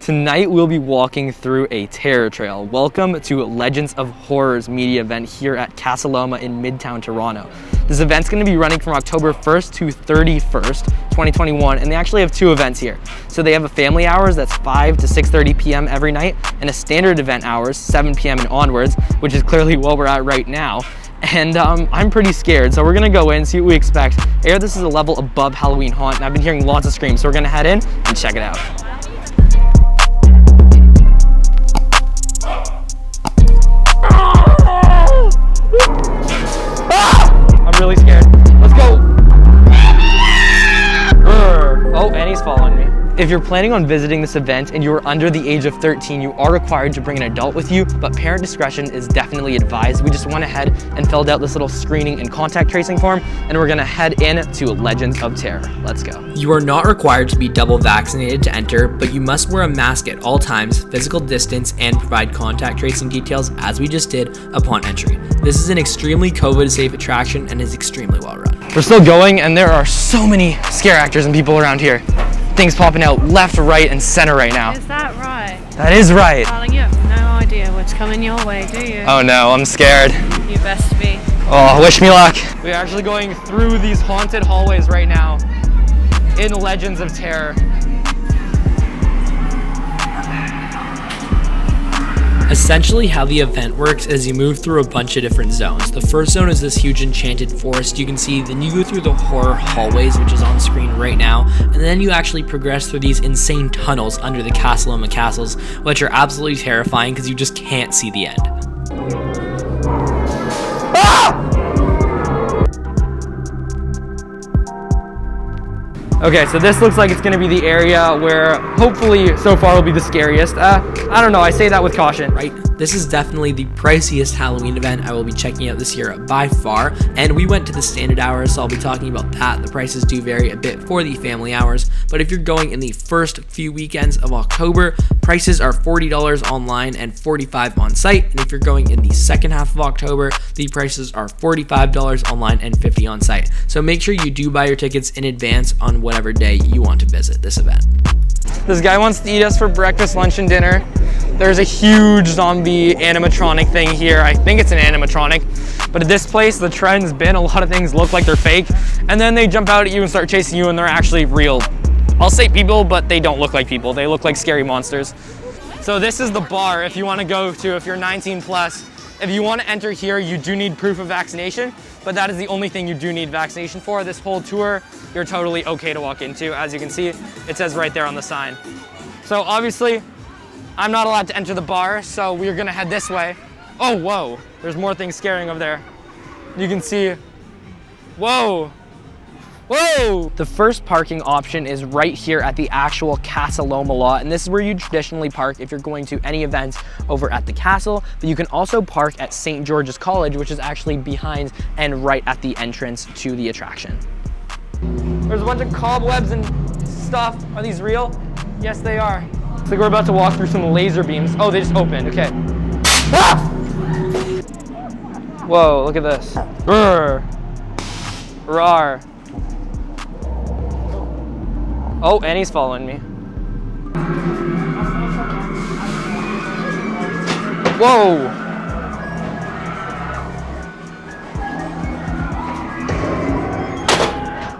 Tonight we'll be walking through a terror trail. Welcome to Legends of Horror's media event here at Casa Loma in Midtown Toronto. This event's going to be running from October 1st to 31st, 2021, and they actually have two events here. So they have a family hours that's 5 to 6:30 p.m. every night, and a standard event hours, 7 p.m. and onwards, which is clearly what we're at right now. And I'm pretty scared, so we're gonna go in, see what we expect. I hear this is a level above Halloween Haunt, and I've been hearing lots of screams, so we're gonna head in and check it out. I'm really scared. Let's go. Oh, and he's following me. If you're planning on visiting this event and you're under the age of 13, you are required to bring an adult with you, but parent discretion is definitely advised. We just went ahead and filled out this little screening and contact tracing form, and we're gonna head in to Legends of Terror. Let's go. You are not required to be double vaccinated to enter, but you must wear a mask at all times, physical distance, and provide contact tracing details as we just did upon entry. This is an extremely COVID-safe attraction and is extremely well run. We're still going, and there are so many scare actors and people around here. Things popping out left, right, and center right now. Is that right? That is right. Darling, you have no idea what's coming your way, do you? Oh no, I'm scared. You best be. Oh, wish me luck. We're actually going through these haunted hallways right now in Legends of Terror. Essentially how the event works is you move through a bunch of different zones. The first zone is this huge enchanted forest you can see, then you go through the horror hallways, which is on screen right now, and then you actually progress through these insane tunnels under the Casa Loma castles, which are absolutely terrifying because you just can't see the end. Okay, so this looks like it's gonna be the area where hopefully so far will be the scariest. I don't know, I say that with caution. Right? This is definitely the priciest Halloween event I will be checking out this year by far, and we went to the standard hours, so I'll be talking about that. The prices do vary a bit for the family hours, but if you're going in the first few weekends of October, prices are $40 online and $45 on site, and if you're going in the second half of October, the prices are $45 online and $50 on site. So make sure you do buy your tickets in advance on whatever day you want to visit this event. This guy wants to eat us for breakfast, lunch, and dinner. There's a huge zombie animatronic thing here. I think it's an animatronic, but at this place, the trend's been a lot of things look like they're fake, and then they jump out at you and start chasing you, and they're actually real. I'll say people, but they don't look like people. They look like scary monsters. So this is the bar if you want to go to, if you're 19 plus. If you want to enter here, you do need proof of vaccination, but that is the only thing you do need vaccination for. This whole tour, you're totally okay to walk into. As you can see, it says right there on the sign. So obviously, I'm not allowed to enter the bar, so we're gonna head this way. Oh, whoa, there's more things scaring over there. You can see, whoa. Whoa! The first parking option is right here at the actual Casa Loma lot, and this is where you traditionally park if you're going to any events over at the castle, but you can also park at St. George's College, which is actually behind and right at the entrance to the attraction. There's a bunch of cobwebs and stuff. Are these real? Yes, they are. Looks like we're about to walk through some laser beams. Oh, they just opened, okay. Ah! Whoa, look at this. Brr. Rawr. Oh, and he's following me. Whoa!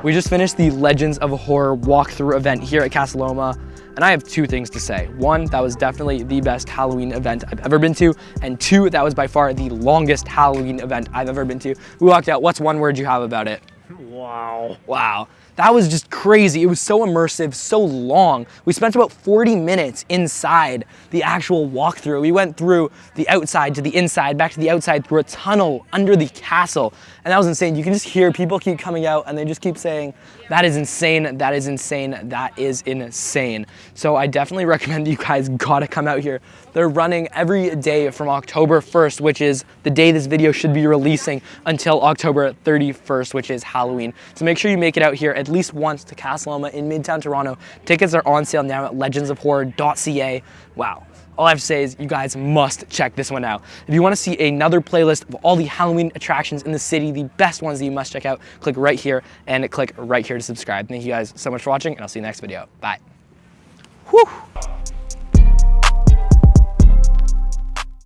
We just finished the Legends of Horror walkthrough event here at Casa Loma, and I have two things to say. One, that was definitely the best Halloween event I've ever been to, and two, that was by far the longest Halloween event I've ever been to. We walked out, what's one word you have about it? Wow. Wow. That was just crazy. It was so immersive, so long. We spent about 40 minutes inside the actual walkthrough. We went through the outside to the inside, back to the outside, through a tunnel under the castle. And that was insane. You can just hear people keep coming out and they just keep saying, that is insane, that is insane, that is insane. So I definitely recommend you guys gotta come out here. They're running every day from October 1st, which is the day this video should be releasing, until October 31st, which is Halloween. So make sure you make it out here at least once to Casa Loma in Midtown Toronto. Tickets are on sale now at legendsofhorror.ca. Wow. All I have to say is you guys must check this one out. If you want to see another playlist of all the Halloween attractions in the city, the best ones that you must check out, click right here and click right here to subscribe. Thank you guys so much for watching, and I'll see you next video. Bye. Whew.